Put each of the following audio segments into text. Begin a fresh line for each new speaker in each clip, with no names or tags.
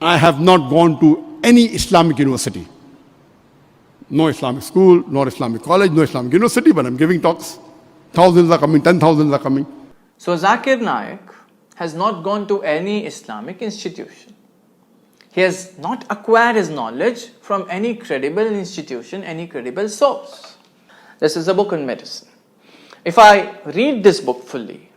I have not gone to any Islamic university. No Islamic school, nor Islamic college, no Islamic university, but I'm giving talks. Thousands are coming, 10,000 are coming.
So Zakir Naik has not gone to any Islamic institution. He has not acquired his knowledge from any credible institution, any credible source. This is a book on medicine. If I read this book fully,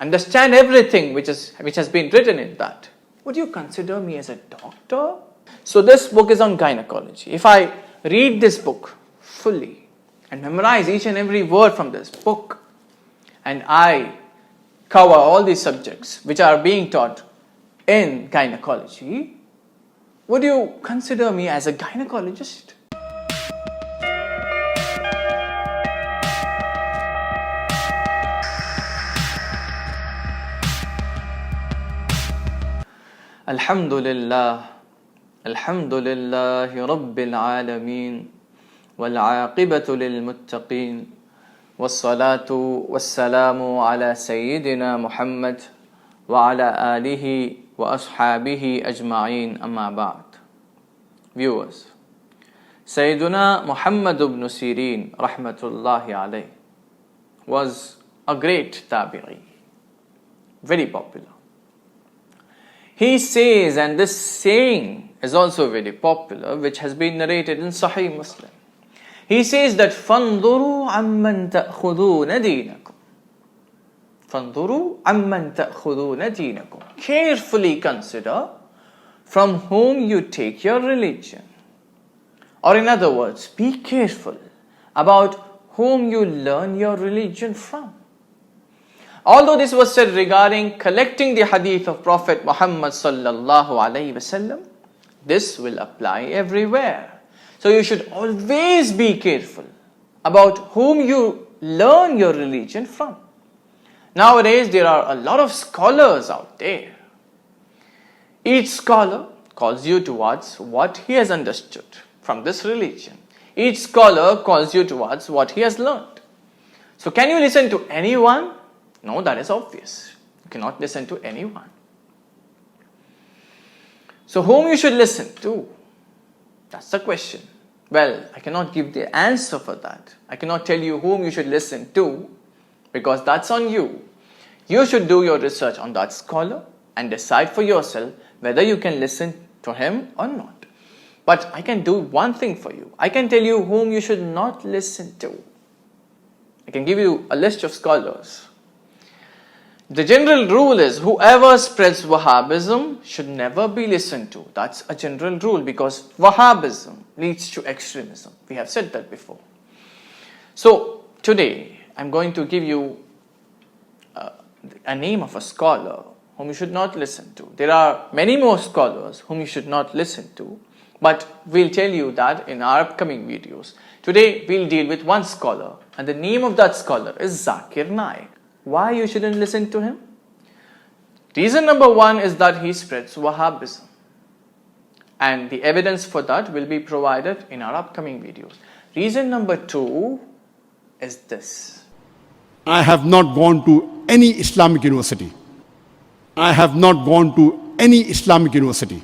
understand everything which has been written in that, would you consider me as a doctor? So this book is on gynecology. If I read this book fully and memorize each and every word from this book, and I cover all these subjects which are being taught in gynecology, would you consider me as a gynecologist? Alhamdulillah, Alhamdulillahi Rabbil Alameen, wal aqibatu lil muttaqeen, wassalatu wassalamu ala Sayyidina Muhammad wa ala alihi wa ashabihi ajma'een, amma ba'd. Viewers, Sayyiduna Muhammad ibn Sirin rahmatullahi alayh was a great tabi'i, very popular. He says, and this saying is also very popular, which has been narrated in Sahih Muslim. He says that فَانْظُرُوا عَمَّنْ تَأْخُذُونَ دِينَكُمْ فَانْظُرُوا عَمَّنْ تَأْخُذُونَ دِينَكُمْ. Carefully consider from whom you take your religion. Or in other words, be careful about whom you learn your religion from. Although this was said regarding collecting the hadith of Prophet Muhammad sallallahu alaihi wasallam, this will apply everywhere. So you should always be careful about whom you learn your religion from. Nowadays there are a lot of scholars out there. Each scholar calls you towards what he has understood from this religion. Each scholar calls you towards what he has learned. So can you listen to anyone? No, that is obvious. You cannot listen to anyone. So whom you should listen to? That's the question. Well, I cannot give the answer for that. I cannot tell you whom you should listen to, because that's on you. You should do your research on that scholar and decide for yourself whether you can listen to him or not. But I can do one thing for you. I can tell you whom you should not listen to. I can give you a list of scholars. The general rule is whoever spreads Wahhabism should never be listened to. That's a general rule, because Wahhabism leads to extremism. We have said that before. So today I'm going to give you a name of a scholar whom you should not listen to. There are many more scholars whom you should not listen to, but we'll tell you that in our upcoming videos. Today we'll deal with one scholar, and the name of that scholar is Zakir Naik. Why you shouldn't listen to him? Reason number one is that he spreads Wahhabism. And the evidence for that will be provided in our upcoming videos. Reason number two is this.
I have not gone to any Islamic university. I have not gone to any Islamic university.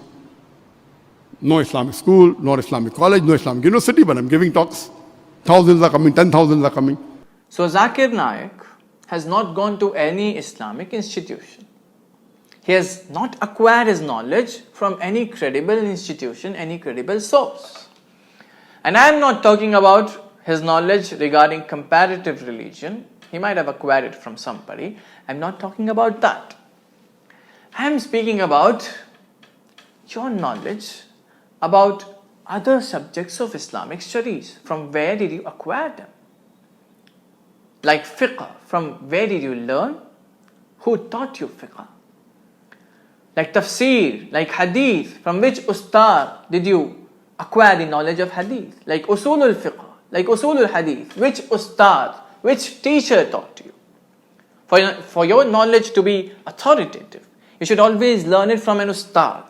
No Islamic school, nor Islamic college, no Islamic university, but I'm giving talks. Thousands are coming, 10,000 are coming.
So Zakir Naik has not gone to any Islamic institution. He has not acquired his knowledge from any credible institution, any credible source. And I am not talking about his knowledge regarding comparative religion. He might have acquired it from somebody. I'm not talking about that. I am speaking about your knowledge about other subjects of Islamic studies. From where did you acquire them? Like fiqh, from where did you learn? Who taught you fiqh? Like tafsir, like hadith, from which ustad did you acquire the knowledge of hadith? Like usulul fiqh, like usulul hadith, which ustad, which teacher taught you? For your knowledge to be authoritative, you should always learn it from an ustad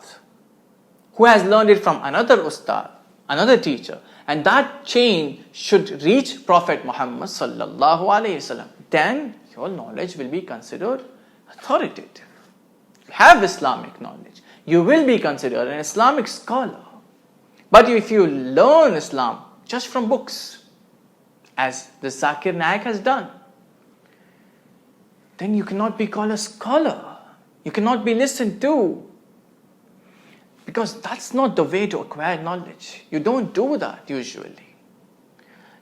who has learned it from another ustad, another teacher. And that chain should reach Prophet Muhammad sallallahu alaihi wasallam. Then your knowledge will be considered authoritative. You have Islamic knowledge. you will be considered an Islamic scholar. But if you learn Islam just from books, as the Zakir Naik has done, then you cannot be called a scholar. You cannot be listened to. Because that's not the way to acquire knowledge. You don't do that usually.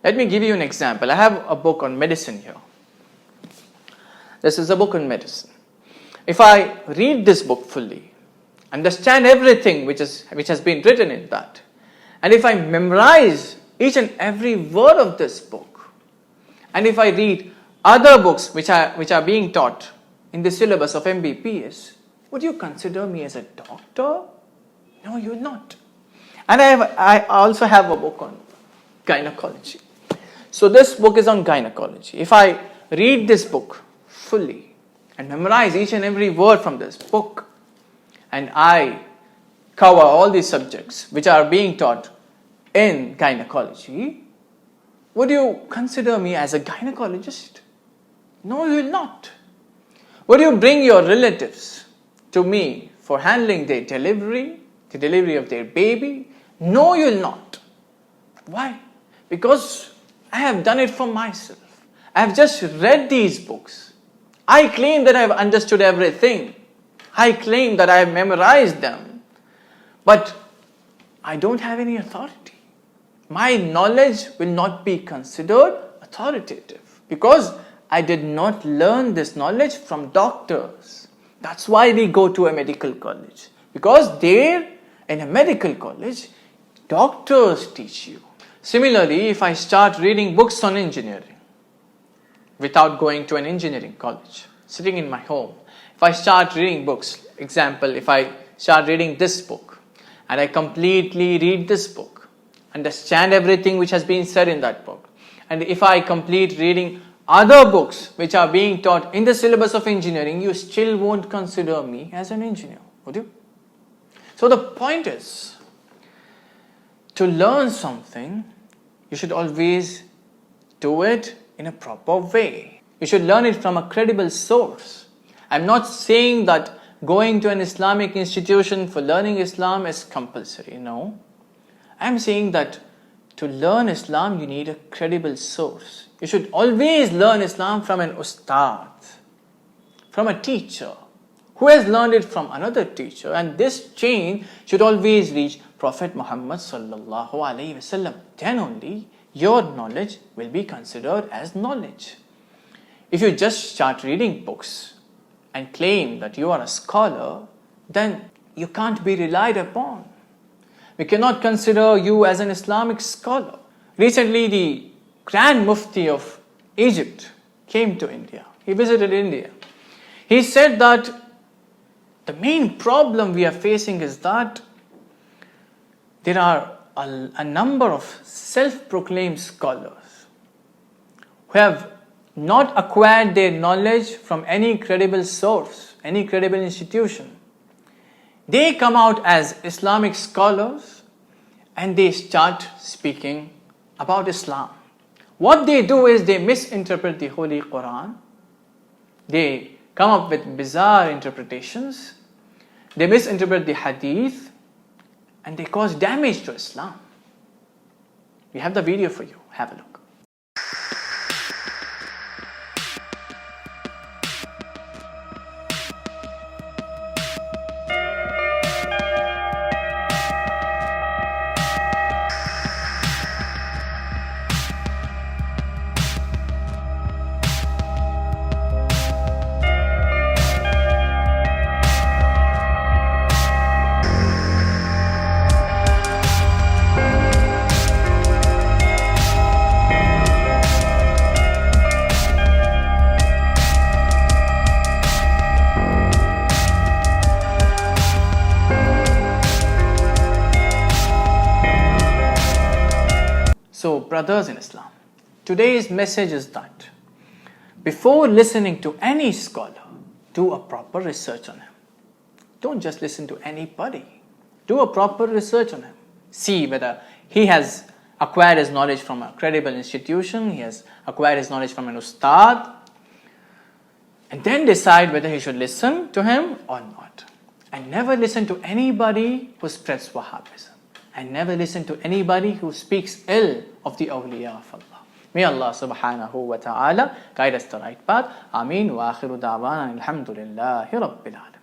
Let me give you an example. I have a book on medicine here. This is a book on medicine. If I read this book fully, understand everything which has been written in that, and if I memorize each and every word of this book, and if I read other books which are being taught in the syllabus of MBBS, would you consider me as a doctor? No, you will not. And I also have a book on gynecology. So this book is on gynecology. If I read this book fully and memorize each and every word from this book, and I cover all these subjects which are being taught in gynecology, would you consider me as a gynecologist? No, you will not. Would you bring your relatives to me for handling their delivery, the delivery of their baby? No, you will not. Why? Because I have done it for myself. I have just read these books. I claim that I have understood everything. I claim that I have memorized them. But I don't have any authority. My knowledge will not be considered authoritative because I did not learn this knowledge from doctors. That's why we go to a medical college. Because there, in a medical college, doctors teach you. Similarly, if I start reading books on engineering without going to an engineering college, sitting in my home, if I start reading books, example, if I start reading this book and I completely read this book, understand everything which has been said in that book, and if I complete reading other books which are being taught in the syllabus of engineering, you still won't consider me as an engineer, would you? So the point is, to learn something, you should always do it in a proper way. You should learn it from a credible source. I'm not saying that going to an Islamic institution for learning Islam is compulsory. No. I'm saying that to learn Islam, you need a credible source. You should always learn Islam from an ustad, from a teacher who has learned it from another teacher, and this chain should always reach Prophet Muhammad sallallahu alaihi wasallam. Then only your knowledge will be considered as knowledge. If you just start reading books and claim that you are a scholar, then you can't be relied upon. We cannot consider you as an Islamic scholar. Recently, the Grand Mufti of Egypt came to India. He visited India. He said that the main problem we are facing is that there are a number of self-proclaimed scholars who have not acquired their knowledge from any credible source, any credible institution. They come out as Islamic scholars and they start speaking about Islam. What they do is they misinterpret the Holy Quran. They come up with bizarre interpretations. They misinterpret the Hadith and they cause damage to Islam. We have the video for you. Have a look. So, brothers in Islam, today's message is that before listening to any scholar, do a proper research on him. Don't just listen to anybody. Do a proper research on him. See whether he has acquired his knowledge from a credible institution, he has acquired his knowledge from an ustad, and then decide whether he should listen to him or not. And never listen to anybody who spreads Wahhabism. And never listen to anybody who speaks ill of the awliya of Allah. May Allah subhanahu wa ta'ala guide us to the right path. Ameen wa akhiru da'wana alhamdulillahi rabbil alamin.